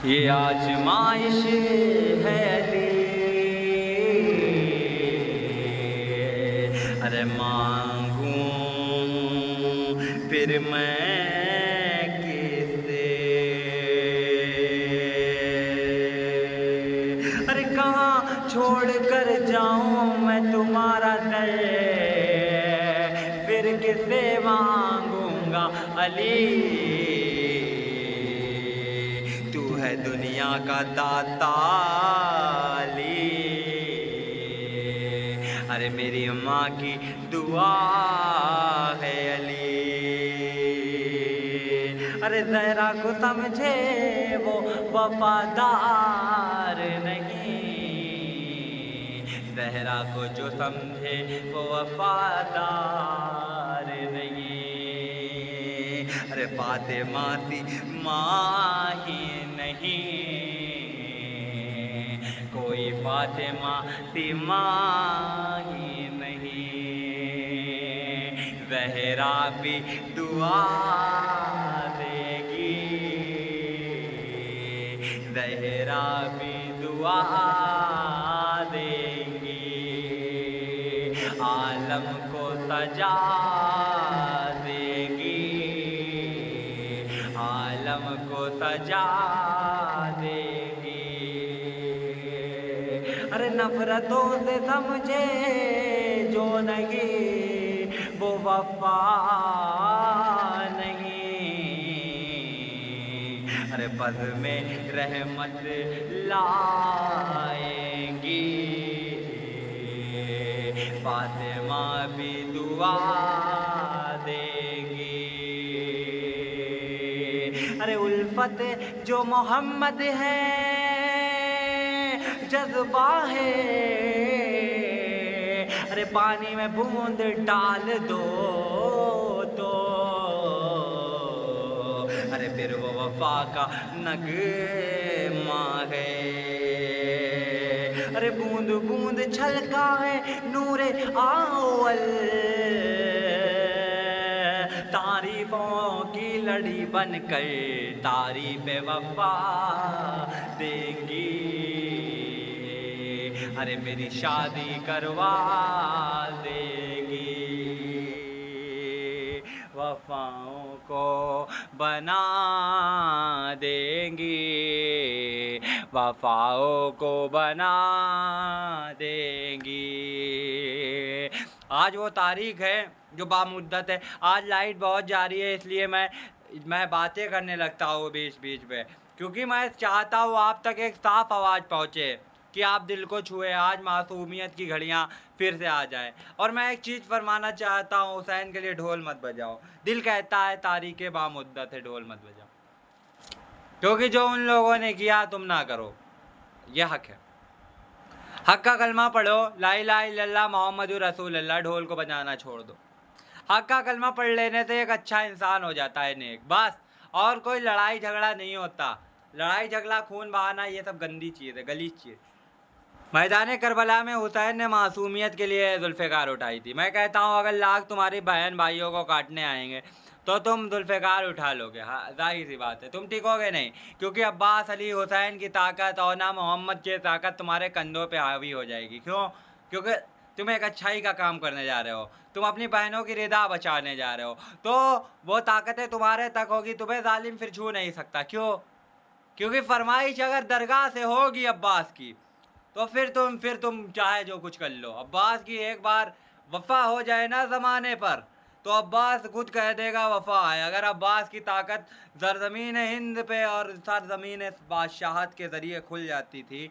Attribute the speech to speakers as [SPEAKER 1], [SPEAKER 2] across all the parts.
[SPEAKER 1] یہ آزمائش ہے علی، ارے مانگوں پھر میں کس سے، ارے کہاں چھوڑ کر جاؤں میں تمہارا در، پھر کس سے مانگوں گا علی، تو ہے دنیا کا داتا علی، ارے میری ماں کی دعا ہے علی، ارے زہرا کو سمجھے وہ وفادار نہیں، زہرا کو جو سمجھے وہ وفادار نہیں، ارے فاطمہ سی ماں ہی نہیں، کوئی فاطمہ سی ماں ہی نہیں، زہرا بھی دعا دے گی، زہرا بھی دعا دے گی، عالم کو سجا دے گی، عالم کو سجا دے گی، ارے نفرتوں سے سمجھے جو نہیں وہ وفا نہیں، ارے بز میں رحمت لائیں گی، فاطمہ بھی دعا دے گی، ارے الفت جو محمد ہے جذبہ ہے، ارے پانی میں بوند ڈال دو تو ارے پھر وہ وفا کا نغمہ ہے، ارے بوند بوند چھلکا ہے نور اول، تعریفوں کی لڑی بن کر تعریف وفا دیں گی، ارے میری شادی کروا دے گی، وفاؤں کو بنا دیں گی، وفاؤں کو بنا دیں گی، آج وہ تاریخ ہے جو بامدت ہے، آج لائٹ بہت جاری ہے اس لیے میں باتیں کرنے لگتا ہوں بیچ بیچ میں، کیونکہ میں چاہتا ہوں آپ تک ایک صاف آواز پہنچے کہ آپ دل کو چھوئے، آج معصومیت کی گھڑیاں پھر سے آ جائیں، اور میں ایک چیز فرمانا چاہتا ہوں، حسین کے لیے ڈھول مت بجاؤ، دل کہتا ہے تاریخ بامدت ہے، ڈھول مت بجاؤ، کیونکہ جو ان لوگوں نے کیا تم نہ کرو، یہ حق ہے، حق کا کلمہ پڑھو، لا الہ الا اللہ محمد رسول اللہ، ڈھول کو بجانا چھوڑ دو، حق کا کلمہ پڑھ لینے سے ایک اچھا انسان ہو جاتا ہے نیک، بس، اور کوئی لڑائی جھگڑا نہیں ہوتا، لڑائی جھگڑا خون بہانا یہ سب گندی چیز ہے، غلیظ چیز۔ میدان کربلا میں حسین نے معصومیت کے لیے ذوالفقار اٹھائی تھی، میں کہتا ہوں اگر لاکھ تمہاری بہن بھائیوں کو کاٹنے آئیں گے تو تم ذوالفقار اٹھا لو گے، ہاں ظاہر سی بات ہے، تم ٹکو گے نہیں، کیونکہ عباس علی حسین کی طاقت اور نہ محمد کی طاقت تمہارے کندھوں پہ حاوی ہو جائے گی، کیوں؟ کیونکہ تم ایک اچھائی کا کام کرنے جا رہے ہو، تم اپنی بہنوں کی رضا بچانے جا رہے ہو، تو وہ طاقتیں تمہارے تک ہوگی، تمہیں ظالم پھر چھو نہیں سکتا، کیوں؟ کیونکہ فرمائش اگر درگاہ سے ہوگی عباس کی تو پھر تم چاہے جو کچھ کر لو، عباس کی ایک بار وفا ہو جائے نا زمانے پر تو عباس خود کہہ دے گا وفا ہے، اگر عباس کی طاقت زرزمین ہند پہ اور سرزمین بادشاہت کے ذریعے کھل جاتی تھی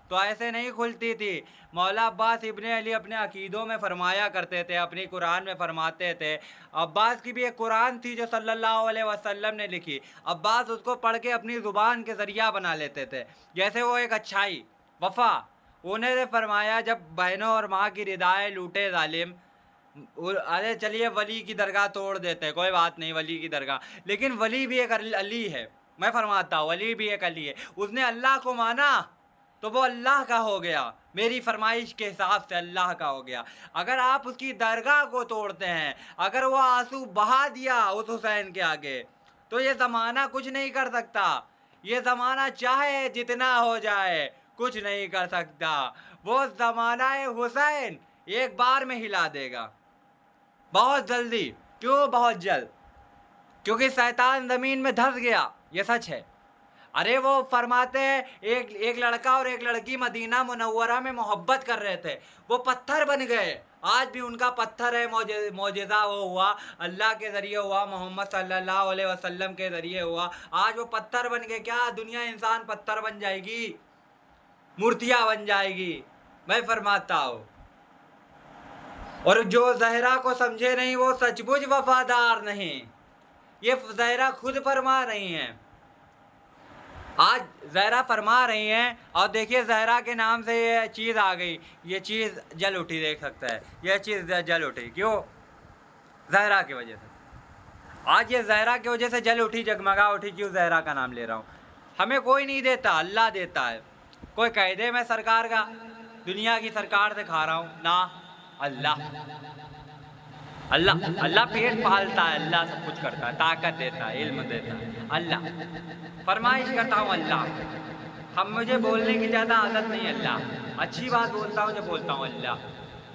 [SPEAKER 1] تو ایسے نہیں کھلتی تھی، مولا عباس ابن علی اپنے عقیدوں میں فرمایا کرتے تھے، اپنی قرآن میں فرماتے تھے، عباس کی بھی ایک قرآن تھی جو صلی اللہ علیہ وسلم نے لکھی، عباس اس کو پڑھ کے اپنی زبان کے ذریعہ بنا لیتے تھے، جیسے وہ ایک اچھائی وفا، انہیں نے فرمایا جب بہنوں اور ماں کی ردائیں لوٹے ظالم، ارے چلیے ولی کی درگاہ توڑ دیتے، کوئی بات نہیں، ولی کی درگاہ، لیکن ولی بھی ایک علی ہے، میں فرماتا ہوں ولی بھی ایک علی ہے، اس نے اللہ کو مانا تو وہ اللہ کا ہو گیا، میری فرمائش کے حساب سے اللہ کا ہو گیا، اگر آپ اس کی درگاہ کو توڑتے ہیں، اگر وہ آنسو بہا دیا اس حسین کے آگے تو یہ زمانہ کچھ نہیں کر سکتا، یہ زمانہ چاہے جتنا ہو جائے کچھ نہیں کر سکتا، وہ زمانہ حسین ایک بار میں ہلا دے گا، بہت جلدی۔ کیوں بہت جلد؟ کیونکہ شیطان زمین میں دھس گیا، یہ سچ ہے۔ ارے وہ فرماتے ہیں ایک لڑکا اور ایک لڑکی مدینہ منورہ میں محبت کر رہے تھے، وہ پتھر بن گئے۔ آج بھی ان کا پتھر ہے، معجزہ وہ ہوا، اللہ کے ذریعے ہوا، محمد صلی اللہ علیہ وسلم کے ذریعے ہوا۔ آج وہ پتھر بن گئے۔ کیا دنیا انسان پتھر بن جائے گی؟ مورتیاں بن جائے گی؟ میں فرماتا ہوں، اور جو زہرا کو سمجھے نہیں وہ سچ مچ وفادار نہیں۔ یہ زہرا خود فرما رہی ہیں، آج زہرا فرما رہی ہیں، اور دیکھیے زہرا کے نام سے یہ چیز آ گئی، یہ چیز جل اٹھی، دیکھ سکتا ہے یہ چیز جل اٹھی، کیوں؟ زہرا کی وجہ سے۔ آج یہ زہرا کی وجہ سے جل اٹھی، جگمگا اٹھی، کیوں؟ زہرا کا نام لے رہا ہوں۔ ہمیں کوئی نہیں دیتا، اللہ دیتا ہے۔ کوئی کہہ دے میں سرکار کا، دنیا کی سرکار سے کھا رہا ہوں، نہ، اللہ اللہ اللہ پیٹ پالتا ہے، اللہ سب کچھ کرتا ہے، طاقت دیتا ہے، علم دیتا ہے، اللہ۔ فرمائش کرتا ہوں اللہ، مجھے بولنے کی زیادہ عادت نہیں، اللہ اچھی بات بولتا ہوں جب بولتا ہوں اللہ،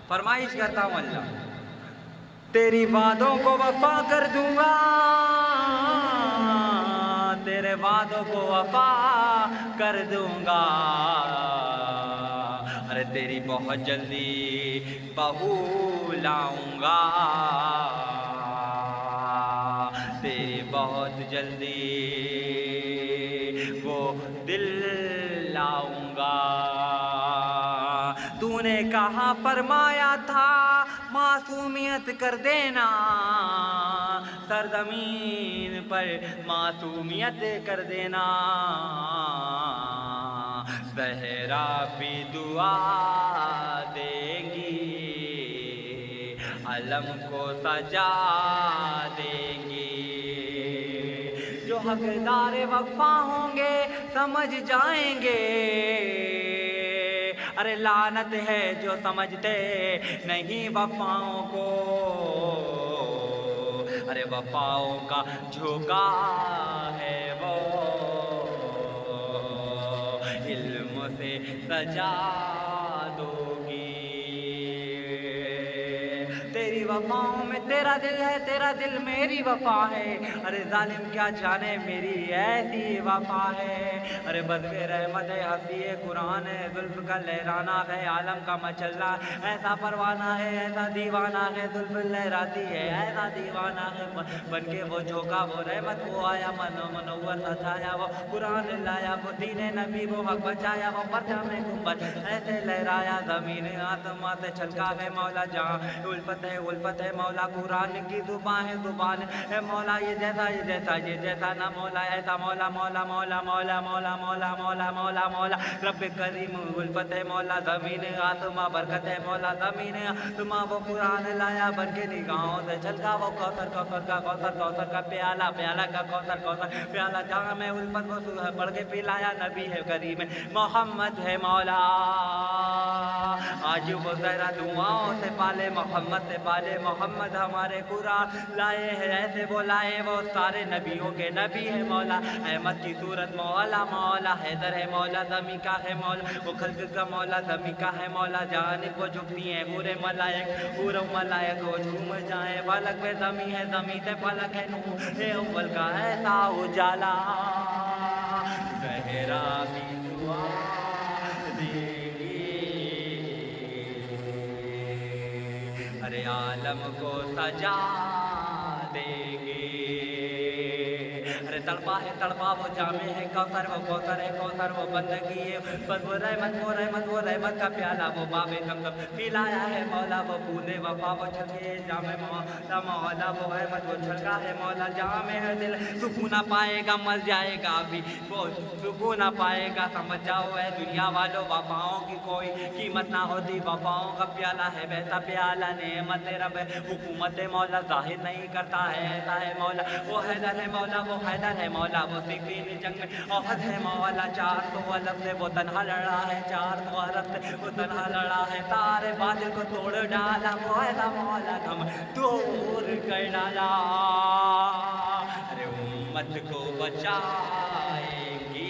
[SPEAKER 1] فرمائش کرتا ہوں اللہ، تیری وعدوں کو وفا کر دوں گا، تیرے وعدوں کو وفا کر دوں گا، ارے تیری بہت جلدی بہو لاؤں گا، تیری بہت جلدی وہ دل لاؤں گا۔ تو نے کہا فرمایا تھا معصومیت کر دینا، سرزمین پر معصومیت کر دینا، زہرا بھی دعا دے گی، علم کو سجا دے گی، جو حقدار وفا ہوں گے سمجھ جائیں گے، ارے لعنت ہے جو سمجھتے نہیں وفاؤں کو، ارے وفاؤں کا جھوکا ہے وہ، علم سے سجا دو گی، تیری وفاؤں میں تیرا دل ہے، تیرا دل میری وفا ہے، ارے ظالم کیا جانے میری ایسی وفا ہے، ارے بدوے رحمت ہے، حفیظ قرآن ہے، زلف کا لہرانا ہے، عالم کا مچلنا، ایسا پروانہ ہے، ایسا دیوانہ ہے، زلف لہراتی ہے، ایسا دیوانہ ہے، بن کے وہ جھوکا، وہ رحمت، وہ آیا منور سجایا، وہ قرآن لایا، وہ دین نبی، وہ حق بچایا، وہ پرچم گنبد ایسے لہرایا، زمین آسمان سے چھلکا ہے مولا، جہاں الفت ہے مولا، قرآن کی زبان ہے، زبان ہے مولا، یہ جیسا یہ جیسا یہ جیسا نہ مولا، ایسا مولا مولا مولا مولا مولا مولا مولا مولا مولا، رب کریم الفت ہے مولا، زمین آسمان برکت ہے مولا، زمین آسمان وہ قرآن لایا، بن کے نگاہوں سے چھلکا، وہ کوثر کا پیالہ کا کوثر پیالہ، جہاں میں الفت وہ پڑھ کے پلایا، نبی ہے کریم محمد ہے مولا، آج وہ زہرا دعاؤں سے پالے، محمد سے پالے، محمد ہمارے قرآن لائے ہیں، ایسے وہ لائے وہ سارے نبیوں کے نبی ہے مولا، احمد کی صورت مولا، مولا حیدر ہے مولا، زمین کا ہے مولا، وہ خلق کا مولا، زمین کا ہے مولا، جانب وہ جھکتی ہیں پورے ملائک وہ جھوم جائیں، فلک میں زمین ہے، زمین سے فلک ہے، نور ہے اول کا ایسا اجالا، زہرا بھی دعا دے گی، ارے عالم کو سجا دے گی، ارے تڑپا وہ جامع ہے، کوثر وہ کوثر ہے، کوثر وہ بندگی ہے، بس وہ رحمت کا پیالہ، وہ باب زمزم پلایا ہے مولا، وہ بوندے وفا وہ چھکے جامع مولا، وہ رحمت وہ چھلکا ہے مولا، جامع ہے دل سکون نہ پائے گا، مر جائے گا ابھی وہ سکون نہ پائے گا، سمجھ جاؤ اے دنیا والوں، وفاؤں کی کوئی قیمت نہ ہوتی، وفاؤں کا پیالہ ہے ویسا پیالہ، نعمت رب حکومت مولا ظاہر نہیں کرتا ہے، ایسا ہے مولا، وہ حیدر ہے مولا، وہ حیدر ہے مولا، وہ صفین جنگ میں احد ہے مولا، 400 علم سے وہ تنہا لڑا ہے، 400 علم سے وہ تنہا لڑا ہے، سارے باطل کو توڑ ڈالا، وہ ایسا مولا ہم دور کر ڈالا، ارے امت کو بچائے گی،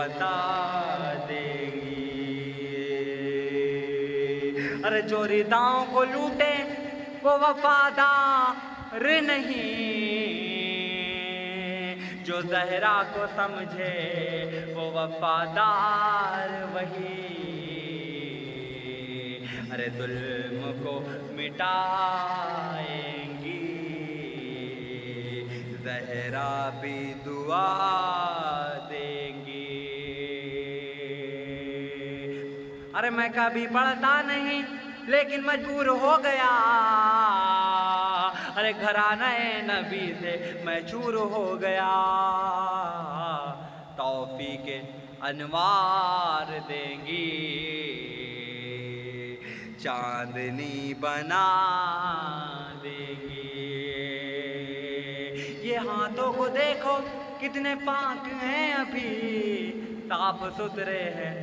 [SPEAKER 1] بتا دیں گی۔ ارے جو رداؤں کو لوٹے وہ وفادار نہیں، جو زہرا کو سمجھے وہ وفادار وہی۔ ارے ظلم کو مٹائیں گی زہرا بھی دعا دیں گی۔ ارے میں کبھی پڑھتا نہیں لیکن مجبور ہو گیا، ارے گھرانہ نبی سے میں چور ہو گیا۔ توفیق انوار دیں گی چاندنی بنا دیں گی۔ یہ ہاتھوں کو دیکھو کتنے پاک ہیں ابھی، صاف ستھرے ہیں،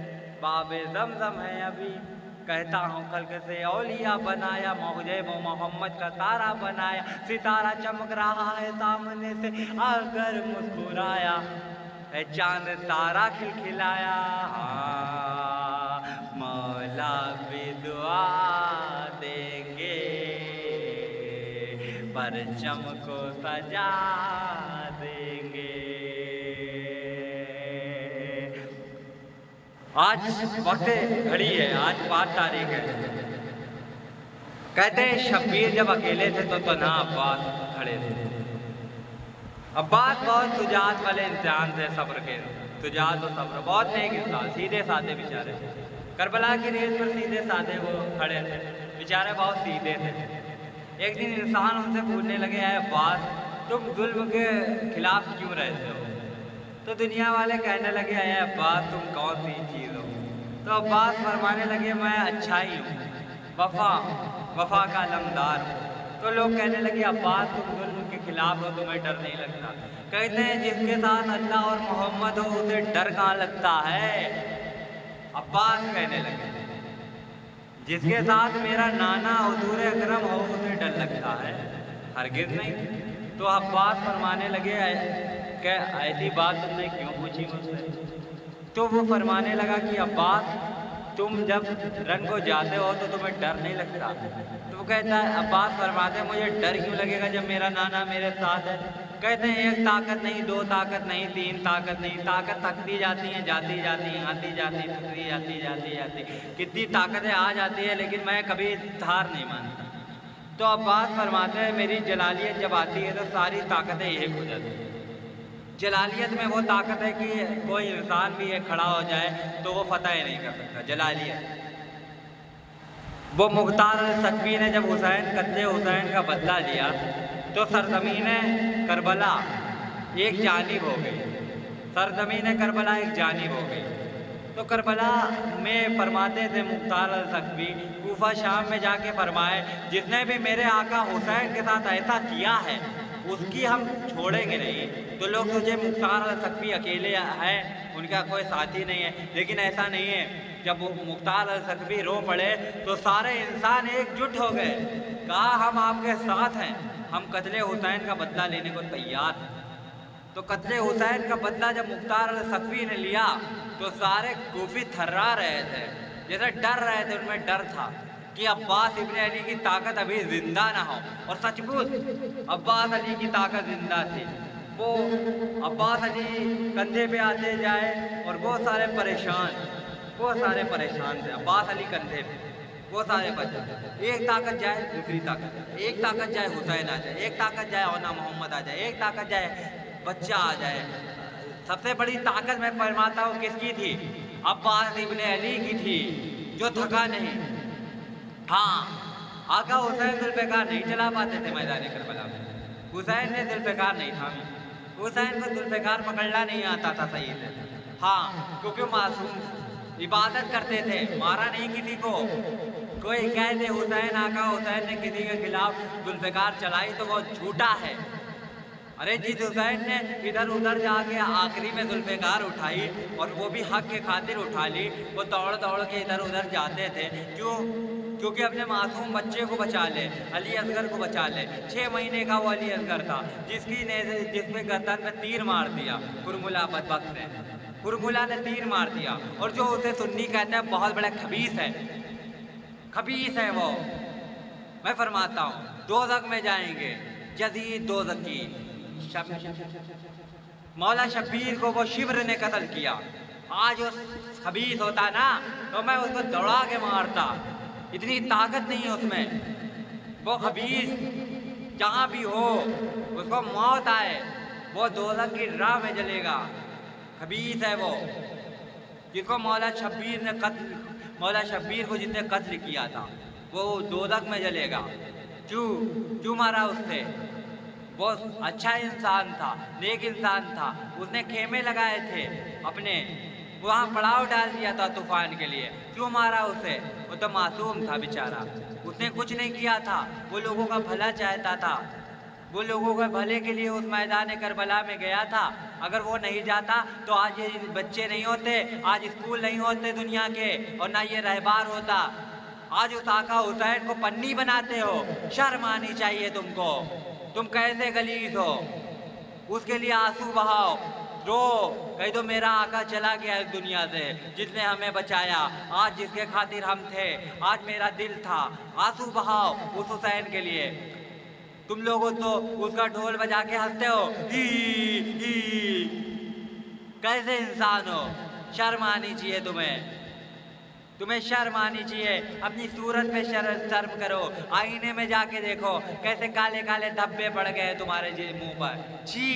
[SPEAKER 1] باب زمزم ہے ابھی۔ کہتا ہوں خلق سے اولیاء بنایا، معجب و محمد کا تارا بنایا۔ ستارہ چمک رہا ہے سامنے سے اگر مسکرایا، اے چاند تارا کھلکھلایا۔ مولا بھی دعا دیں گے پرچم کو سجا دیں گے۔ آج وقت گھڑی ہے، آج 5 تاریخ ہے۔ کہتے ہیں شبیر جب اکیلے تھے تو تنہا عباس کھڑے تھے۔ عباس بہت شجاعت والے انسان تھے، صبر کے، شجاعت و صبر، بہت نیک انسان، سیدھے سادے بیچارے۔ کربلا کی ریت پر سیدھے سادے وہ کھڑے تھے، بیچارے بہت سیدھے تھے۔ ایک دن انسان ان سے پوچھنے لگے، اے عباس تم ظلم کے خلاف کیوں رہتے ہو؟ تو دنیا والے کہنے لگے، اے عباس تم کون سی چیز ہو؟ تو عباس فرمانے لگے، میں اچھائی ہوں، وفا کا علمدار ہوں۔ تو لوگ کہنے لگے، عباس تم ظلم کے خلاف ہو، تمہیں ڈر نہیں لگتا؟ کہتے ہیں جس کے ساتھ اللہ اور محمد ہو اسے ڈر کہاں لگتا ہے؟ عباس کہنے لگے، جس کے ساتھ میرا نانا حضور اکرم ہو اسے ڈر لگتا ہے؟ ہرگز نہیں۔ تو عباس فرمانے لگے کہ ایسی بات تم نے کیوں پوچھی مجھ سے؟ تو وہ فرمانے لگا کہ عباس تم جب رنگ کو جاتے ہو تو تمہیں ڈر نہیں لگتا؟ تو وہ کہتا ہے، عباس فرماتے ہیں مجھے ڈر کیوں لگے گا جب میرا نانا میرے ساتھ ہے؟ کہتے ہیں ایک طاقت نہیں، 2 طاقت نہیں، 3 طاقت نہیں، طاقت تھکتی جاتی ہیں، جاتی جاتی ہیں، آتی جاتی تھکتی جاتی جاتی جاتی، کتنی طاقتیں آ جاتی ہیں لیکن میں کبھی ہار نہیں مانتا۔ تو عباس فرماتے ہیں میری جلالیت جب آتی ہے تو ساری طاقتیں ایک ہو جاتی ہیں۔ جلالیت میں وہ طاقت ہے کہ کوئی انسان بھی ایک کھڑا ہو جائے تو وہ فتح ہی نہیں کر سکتا، جلالیت۔ وہ مختار الثقفی نے جب قتل حسین کا بدلہ لیا تو سرزمین کربلا ایک جانب ہو گئی، سرزمین کربلا ایک جانب ہو گئی۔ تو کربلا میں فرماتے تھے مختار الثقفی، کوفہ شام میں جا کے فرمائے جس نے بھی میرے آقا حسین کے ساتھ ایسا کیا ہے اس کی ہم چھوڑیں گے نہیں۔ تو لوگ سوچے مختار الثقفی اکیلے ہیں، ان کا کوئی ساتھی نہیں ہے، لیکن ایسا نہیں ہے۔ جب مختار الثقفی رو پڑے تو سارے انسان ایک جٹ ہو گئے، کہا ہم آپ کے ساتھ ہیں، ہم قتل حسین کا بدلہ لینے کو تیار ہیں۔ تو قتل حسین کا بدلہ جب مختار الثقفی نے لیا تو سارے کوفی تھرا رہے تھے، جیسے ڈر رہے تھے، ان میں ڈر تھا کہ عباس ابن علی کی طاقت ابھی زندہ نہ ہو۔ اور سچ پوچھ عباس علی کی طاقت زندہ تھی۔ وہ عباس علی کندھے پہ آتے جائے اور بہت سارے پریشان تھے، عباس علی کندھے پہ، وہ سارے بچے، ایک طاقت جائے دوسری طاقت جائے، ایک طاقت جائے حسین آ جائے، ایک طاقت جائے اونا محمد آ جائے، ایک طاقت جائے بچہ آ جائے۔ سب سے بڑی طاقت میں فرماتا ہوں کس کی تھی؟ عباس ابن علی کی تھی، جو تھکا نہیں۔ ہاں آقا حسین ذوالفقار نہیں چلا پاتے تھے میدان کربلا میں، حسین نے ذوالفقار نہیں تھامی، حسین کو ذوالفقار پکڑنا نہیں آتا تھا صحیح سے۔ ہاں کیونکہ معصوم عبادت کرتے تھے، مارا نہیں کسی کو۔ کوئی کہہ دے حسین آقا حسین نے کسی کے خلاف ذوالفقار چلائی تو وہ جھوٹا ہے۔ ارے جس حسین نے ادھر ادھر جا کے آخری میں ذوالفقار اٹھائی اور وہ بھی حق کے خاطر اٹھا لی، وہ دوڑ دوڑ کے ادھر ادھر جاتے تھے، کیونکہ اپنے معصوم بچے کو بچا لے، علی اصغر کو بچا لے۔ 6 مہینے کا وہ علی اصغر تھا جس پہ گردن میں تیر مار دیا کرملا بدبخت نے۔ ہرملا نے تیر مار دیا، اور جو اسے سنی کہتے ہیں بہت بڑا خبیث ہے، خبیث ہے وہ. میں فرماتا ہوں دوزخ میں جائیں گے جدید دوزخی. مولا شبیر کو وہ شبر نے قتل کیا. آج اس خبیث ہوتا نا تو میں اس کو دوڑا کے مارتا، اتنی طاقت نہیں ہے اس میں. وہ خبیث جہاں بھی ہو اس کو موت آئے، وہ دوزخ کی راہ میں جلے گا. خبیث ہے وہ جس کو مولا شبیر کو جس نے قتل کیا تھا وہ دوزخ میں جلے گا. کیوں مارا اس سے؟ وہ اچھا انسان تھا، نیک انسان تھا. اس نے خیمے لگائے تھے اپنے، وہاں پڑاؤ ڈال دیا تھا طوفان کے لیے. کیوں مارا اسے؟ وہ تو معصوم تھا بیچارہ، اس نے کچھ نہیں کیا تھا. وہ لوگوں کا بھلا چاہتا تھا، وہ لوگوں کے بھلے کے لیے اس میدان کربلا میں گیا تھا. اگر وہ نہیں جاتا تو آج یہ بچے نہیں ہوتے، آج اسکول نہیں ہوتے دنیا کے، اور نہ یہ رہبار ہوتا. آج اس آقا حسین کو پنی بناتے ہو، شرم آنی چاہیے تم کو. تم کیسے غلیظ ہو؟ اس کے لیے آنسو بہاؤ، رو، کہہ دو میرا آقا چلا گیا اس دنیا سے جس نے ہمیں بچایا، آج جس کے خاطر ہم تھے، آج میرا دل تھا. آنسو بہاؤ اس حسین کے لیے. تم لوگوں تو اس کا ڈھول بجا کے ہنستے ہو، ہی ہی. کیسے انسان ہو؟ شرم آنی چاہیے تمہیں شرم آنی چاہیے. اپنی صورت پہ شرم کرو. آئینے میں جا کے دیکھو کیسے کالے کالے دھبے پڑ گئے تمہارے منہ پر. چھی.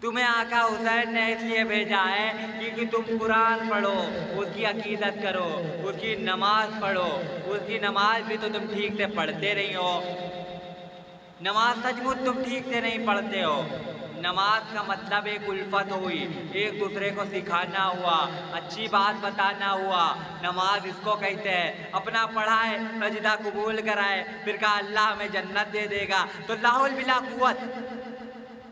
[SPEAKER 1] تمہیں آقا حسین نے اس لیے بھیجا ہے کیونکہ تم قرآن پڑھو، اس کی عقیدت کرو، اس کی نماز پڑھو. اس کی نماز بھی تو تم ٹھیک سے پڑھتے نہیں ہو. نماز سچ مچ تم ٹھیک سے نہیں پڑھتے ہو. نماز کا مطلب ایک الفت ہوئی، ایک دوسرے کو سکھانا ہوا، اچھی بات بتانا ہوا. نماز اس کو کہتے ہیں. اپنا پڑھائے، سجدہ قبول کرائے، پھر کہا اللہ ہمیں جنت دے دے گا، تو لا حول بلا قوت.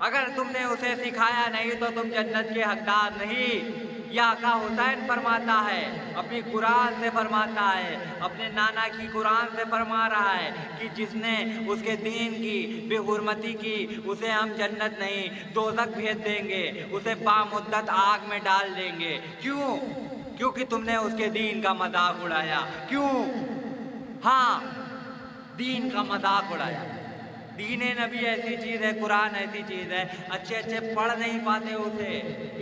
[SPEAKER 1] اگر تم نے اسے سکھایا نہیں تو تم جنت کے حقدار نہیں. یہ آقا حسین فرماتا ہے، اپنی قرآن سے فرماتا ہے، اپنے نانا کی قرآن سے فرما رہا ہے کہ جس نے اس کے دین کی بے حرمتی کی اسے ہم جنت نہیں دوزخ بھیج دیں گے، اسے بامدت آگ میں ڈال دیں گے. کیونکہ تم نے اس کے دین کا مذاق اڑایا. کیوں؟ ہاں، دین کا مذاق اڑایا. دین نبی ایسی چیز ہے، قرآن ایسی چیز ہے. اچھے پڑھ نہیں پاتے اسے،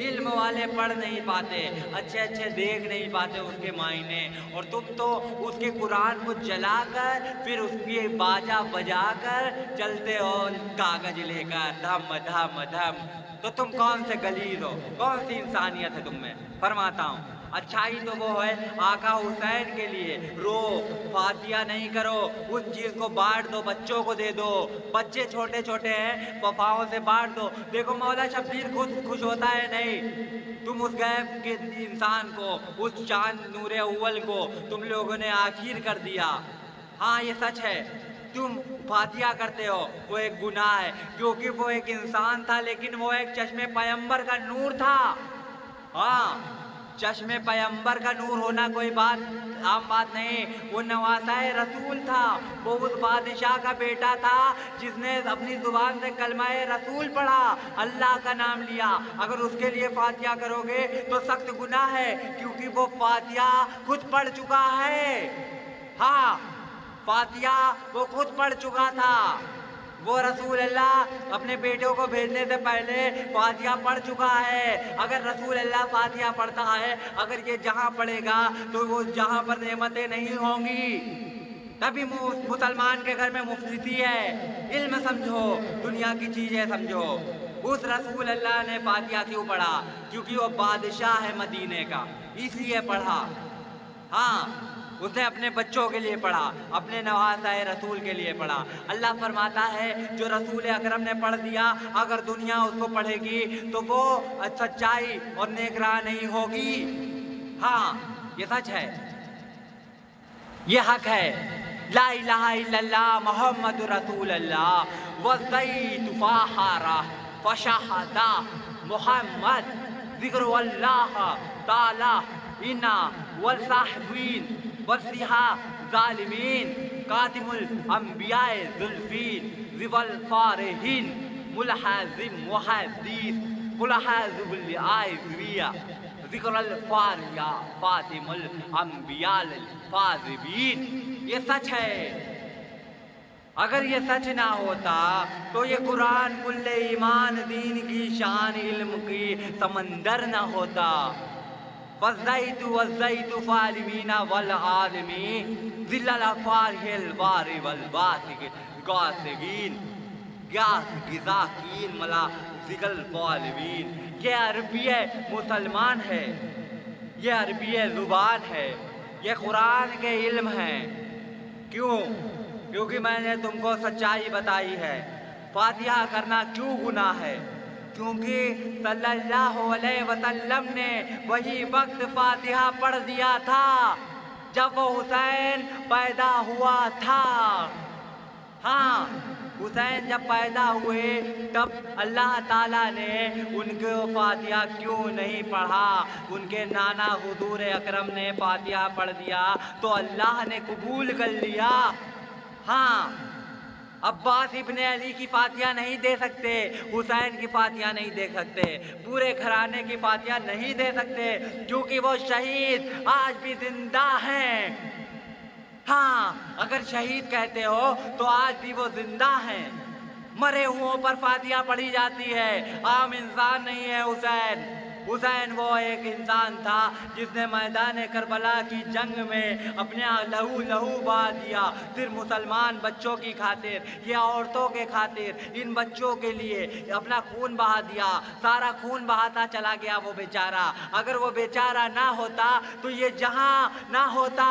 [SPEAKER 1] علم والے پڑھ نہیں پاتے، اچھے دیکھ نہیں پاتے اس کے معنی. اور تم تو اس کے قرآن کو جلا کر پھر اس کی باجا بجا کر چلتے ہو کاغذ لے کر دھم دھم دھم. تو تم کون سے غلیظ ہو؟ کون سی انسانیت ہے تم میں؟ فرماتا ہوں اچھائی تو وہ ہے آقا حسین کے لیے. رو، فاتحہ نہیں کرو، اس چیز کو بانٹ دو، بچوں کو دے دو. بچے چھوٹے چھوٹے ہیں، وفاؤں سے بانٹ دو. دیکھو مولا شبیر خود خوش ہوتا ہے نہیں. تم اس غیب کے انسان کو، اس چاند نور اول کو تم لوگوں نے آخر کر دیا. ہاں یہ سچ ہے. تم فاتحہ کرتے ہو وہ ایک گناہ ہے، کیونکہ وہ ایک انسان تھا لیکن وہ ایک چشم پیغمبر کا نور تھا. ہاں، چشم پیغمبر کا نور ہونا کوئی عام بات نہیں. وہ نواسہ رسول تھا، وہ اس بادشاہ کا بیٹا تھا جس نے اپنی زبان سے کلمہ رسول پڑھا، اللہ کا نام لیا. اگر اس کے لیے فاتحہ کرو گے تو سخت گناہ ہے، کیونکہ وہ فاتحہ خود پڑھ چکا ہے. ہاں، فاتحہ وہ خود پڑھ چکا تھا. وہ رسول اللہ اپنے بیٹوں کو بھیجنے سے پہلے فاتحہ پڑھ چکا ہے. اگر رسول اللہ فاتحہ پڑھتا ہے، اگر یہ جہاں پڑھے گا تو وہ جہاں پر نعمتیں نہیں ہوں گی. تبھی مسلمان کے گھر میں مفلسی ہے. علم سمجھو، دنیا کی چیزیں سمجھو. اس رسول اللہ نے فاتحہ کیوں پڑھا؟ کیونکہ وہ بادشاہ ہے مدینے کا، اس لیے پڑھا. ہاں، اس نے اپنے بچوں کے لیے پڑھا، اپنے نواسہ رسول کے لیے پڑھا. اللہ فرماتا ہے جو رسول اکرم نے پڑھ دیا، اگر دنیا اس کو پڑھے گی تو وہ سچائی اور نیک راہ نہیں ہوگی. ہاں یہ سچ ہے، یہ حق ہے. لا الہ الا اللہ محمد رسول اللہ وزیت فاحرہ فشہدہ محمد ذکر اللہ تعالی انا والصاحبین ورثہا ظالمین کاتم الانبیاء ذوالفین ذی الفارحین ملحظم محدث قل حاذب الآئذیہ ذکر الفاریہ فاتم الانبیاء الفاذبین. یہ سچ ہے. اگر یہ سچ نہ ہوتا تو یہ قرآن کل ایمان دین کی شان علم کی سمندر نہ ہوتا. وَالزَّيْتُ وَالزَّيْتُ فَالِمِينَ وَالْعَالِمِينَ ذِلَّ الْأَفْوَارِ الْبَارِ وَالْبَاسِقِ غَاسِقِينَ غاس غزاقین ملا ذکل فالمین. یہ عربی مسلمان ہے، یہ عربی زبان ہے، یہ قرآن کے علم ہے. کیوں؟ کیونکہ میں نے تم کو سچائی بتائی ہے. فاتحہ کرنا کیوں گناہ ہے؟ کیونکہ صلی اللہ علیہ وسلم نے وہی وقت فاتحہ پڑھ دیا تھا جب وہ حسین پیدا ہوا تھا. ہاں، حسین جب پیدا ہوئے تب اللہ تعالیٰ نے ان کو فاتحہ کیوں نہیں پڑھا؟ ان کے نانا حضور اکرم نے فاتحہ پڑھ دیا تو اللہ نے قبول کر لیا. ہاں، عباس ابن علی کی فاتحہ نہیں دے سکتے، حسین کی فاتحہ نہیں دے سکتے، پورے گھرانے کی فاتحہ نہیں دے سکتے کیونکہ وہ شہید آج بھی زندہ ہیں. ہاں، اگر شہید کہتے ہو تو آج بھی وہ زندہ ہیں. مرے ہوں پر فاتحہ پڑھی جاتی ہے. عام انسان نہیں ہے حسین. حسین وہ ایک انسان تھا جس نے میدان کربلا کی جنگ میں اپنے لہو بہا دیا، صرف مسلمان بچوں کی خاطر، یہ عورتوں کے خاطر، ان بچوں کے لیے اپنا خون بہا دیا. سارا خون بہاتا چلا گیا وہ بیچارہ. اگر وہ بیچارہ نہ ہوتا تو یہ جہاں نہ ہوتا.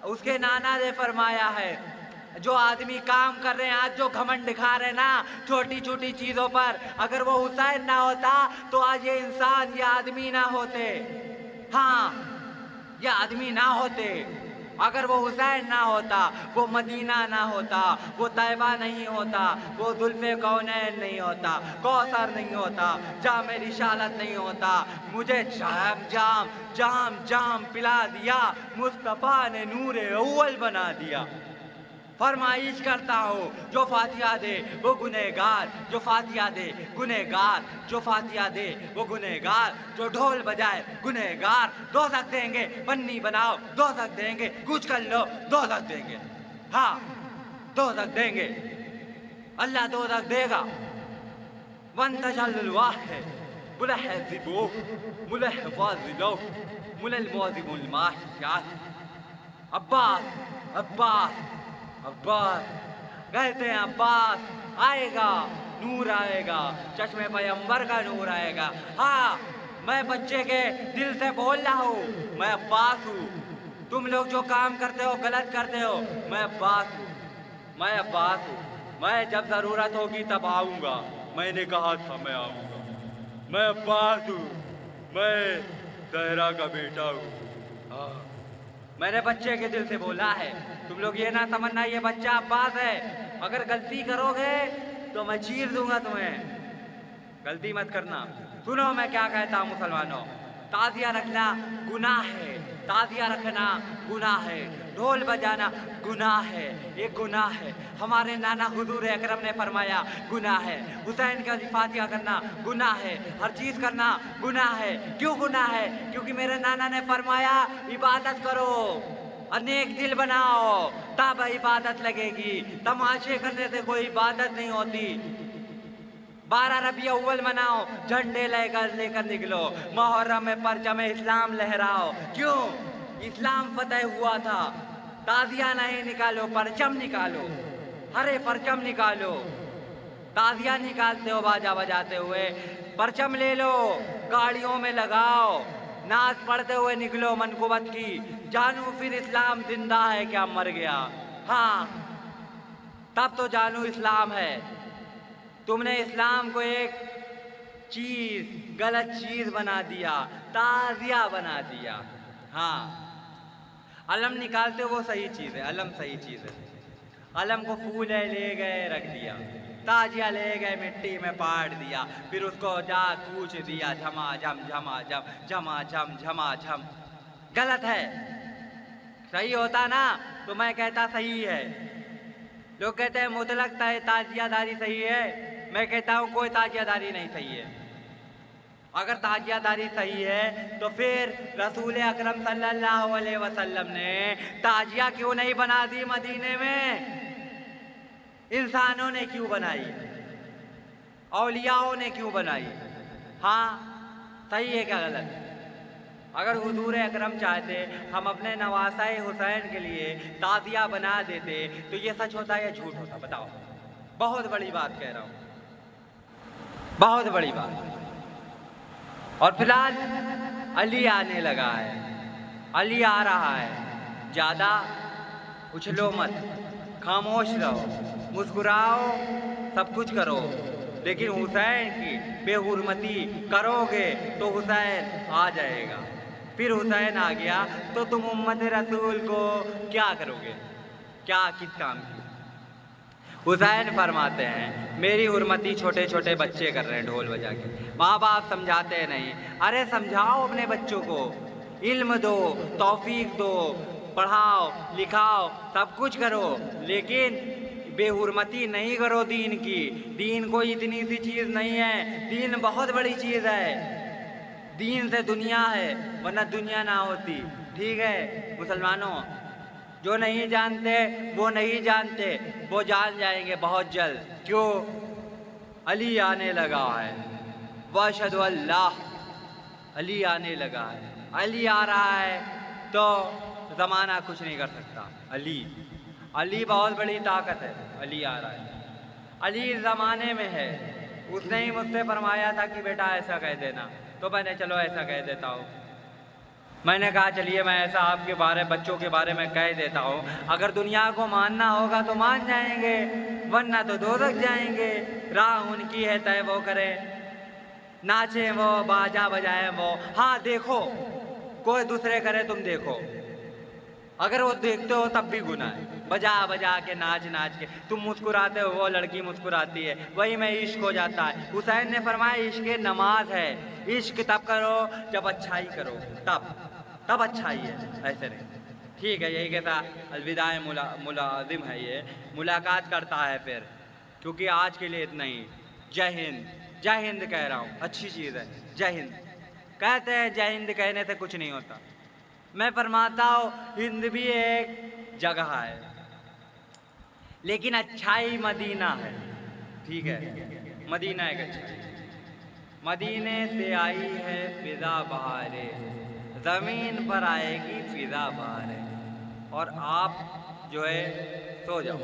[SPEAKER 1] اس کے نانا نے فرمایا ہے جو آدمی کام کر رہے ہیں آج، جو گھمنڈ دکھا رہے ہیں نا چھوٹی چھوٹی چیزوں پر، اگر وہ حسین نہ ہوتا تو آج یہ انسان، یہ آدمی نہ ہوتے. ہاں، یہ آدمی نہ ہوتے. اگر وہ حسین نہ ہوتا، وہ مدینہ نہ ہوتا، وہ طیبہ نہیں ہوتا، وہ زلف کونین نہیں ہوتا، کوثر نہیں ہوتا، جام رسالت نہیں ہوتا. مجھے جام پلا دیا، مصطفیٰ نے نور اول بنا دیا. فرمائش کرتا ہوں جو فاتحہ دے وہ گنہگار، جو فاتحہ دے گنہگار، جو فاتحہ دے وہ گنہگار، جو ڈھول بجائے گنہگار. دوزخ دیں گے، بنی بناؤ دوزخ دیں گے، کچھ کر لو دوزخ دیں گے. ہاں، دوزخ دیں گے، اللہ دوزخ دے گا. وانتشل الواحد ملحظبو ملحفاظلو ملالموزم الماشیات. عباس کہتے ہیں عباس آئے گا، نور آئے گا، چشم پیغمبر کا نور آئے گا. ہاں، میں بچے کے دل سے بول رہا ہوں، میں عباس ہوں. تم لوگ جو کام کرتے ہو غلط کرتے ہو، میں عباس ہوں. میں جب ضرورت ہوگی تب آؤں گا. میں نے کہا تھا میں آؤں گا. میں عباس ہوں، میں زہرا کا بیٹا ہوں. ہاں، میں نے بچے کے دل سے بولا ہے. تم لوگ یہ نہ سمجھنا یہ بچہ عباس ہے. اگر غلطی کرو گے تو میں چیر دوں گا تمہیں. غلطی مت کرنا. سنو میں کیا کہتا ہوں مسلمانوں. تعزیہ رکھنا گناہ ہے، تعزیہ رکھنا گناہ ہے، ڈھول بجانا گناہ ہے، یہ گناہ ہے. ہمارے نانا حضور اکرم نے فرمایا گناہ ہے. حسین کا فاتحہ کرنا گناہ ہے، ہر چیز کرنا گناہ ہے. کیوں گناہ ہے؟ کیونکہ میرے نانا نے فرمایا عبادت کرو اور نیک دل بناؤ تب عبادت لگے گی. تماشے کرنے سے کوئی عبادت نہیں ہوتی. 12 ربیع اول مناؤ، جھنڈے لے کر نکلو، محرم میں پرچم اسلام لہراؤ. کیوں؟ اسلام فتح ہوا تھا. تعزیہ نہیں نکالو، پرچم نکالو، ہرے پرچم نکالو. تعزیہ نکالتے ہو باجا بجاتے ہوئے، پرچم لے لو، گاڑیوں میں لگاؤ، نعت پڑھتے ہوئے نکلو منقبت کی. جانو پھر اسلام زندہ ہے کیا مر گیا؟ ہاں، تب تو جانو اسلام ہے. تم نے اسلام کو ایک چیز، غلط چیز بنا دیا، تعزیہ بنا دیا. ہاں، علم نکالتے ہو وہ صحیح چیز ہے، علم صحیح چیز ہے. علم کو پھول لے گئے رکھ دیا، تعزیہ لے گئے مٹی میں پاٹ دیا، پھر اس کو جا کوچ دیا، جھما جھم جھما جھم جھما جھم جھما جھم. غلط ہے. صحیح ہوتا نا تو میں کہتا صحیح ہے. لوگ کہتے ہیں مطلق تعزیہ داری صحیح ہے. میں کہتا ہوں کوئی تعزیہ داری نہیں صحیح ہے. اگر تعجیہ داری صحیح ہے تو پھر رسول اکرم صلی اللہ علیہ وسلم نے تعجیہ کیوں نہیں بنا دی مدینے میں؟ انسانوں نے کیوں بنائی؟ اولیاءوں نے کیوں بنائی؟ ہاں صحیح ہے کیا غلط؟ اگر حضور اکرم چاہتے ہم اپنے نواسہ حسین کے لیے تعزیہ بنا دیتے تو یہ سچ ہوتا یا جھوٹ ہوتا؟ بتاؤ. بہت بڑی بات کہہ رہا ہوں، بہت بڑی بات. اور فی الحال علی آنے لگا ہے، علی آ رہا ہے. زیادہ اچھلو مت، خاموش رہو، مسکراؤ، سب کچھ کرو، لیکن حسین کی بے حرمتی کرو گے تو حسین آ جائے گا. پھر حسین آ گیا تو تم امت رسول کو کیا کرو گے؟ کیا کس کام کی؟ حسین فرماتے ہیں میری حرمتی چھوٹے چھوٹے بچے کر رہے ہیں ڈھول بجا کے، ماں باپ سمجھاتے نہیں. ارے سمجھاؤ اپنے بچوں کو، علم دو، توفیق دو، پڑھاؤ لکھاؤ، سب کچھ کرو، لیکن بے حرمتی نہیں کرو دین کی. دین کوئی اتنی سی چیز نہیں ہے، دین بہت بڑی چیز ہے. دین سے دنیا ہے، ورنہ دنیا نہ ہوتی. ٹھیک ہے مسلمانوں، جو نہیں جانتے وہ نہیں جانتے، وہ جان جائیں گے بہت جلد. کیوں؟ علی آنے لگا ہے. واشہدو اللہ، علی آنے لگا ہے. علی آ رہا ہے تو زمانہ کچھ نہیں کر سکتا. علی بہت بڑی طاقت ہے. علی آ رہا ہے. علی زمانے میں ہے. اس نے ہی مجھ سے فرمایا تھا کہ بیٹا ایسا کہہ دینا، تو میں نے چلو ایسا کہہ دیتا ہوں. میں نے کہا چلیے میں ایسا آپ کے بارے بچوں کے بارے میں کہہ دیتا ہوں، اگر دنیا کو ماننا ہوگا تو مان جائیں گے، ورنہ تو دوزخ جائیں گے. راہ ان کی ہے طے وہ کرے، ناچیں وہ، باجا بجائیں وہ. ہاں دیکھو، کوئی دوسرے کرے تم دیکھو، اگر وہ دیکھتے ہو تب بھی گناہ ہے. بجا بجا کے ناچ ناچ کے تم مسکراتے ہو، وہ لڑکی مسکراتی ہے، وہی میں عشق ہو جاتا ہے. حسین نے فرمایا عشق نماز ہے. عشق تب کرو جب اچھائی کرو، تب اچھائی ہے، ایسے نہیں. ٹھیک ہے، یہی کہتا الوداع ملازم ہے، یہ ملاقات کرتا ہے پھر، کیونکہ آج کے لیے اتنا ہی. جے ہند، جے ہند کہہ رہا ہوں، اچھی چیز ہے جے ہند. کہتے ہیں جے ہند کہنے سے کچھ نہیں ہوتا. میں فرماتا ہوں ہند بھی ایک جگہ ہے، لیکن اچھائی مدینہ ہے. ٹھیک ہے، مدینہ ایک اچھائی. مدینے سے آئی ہے فضا بہارے، زمین پر آئے گی فضا بہارے. اور آپ جو ہے سو جاؤ.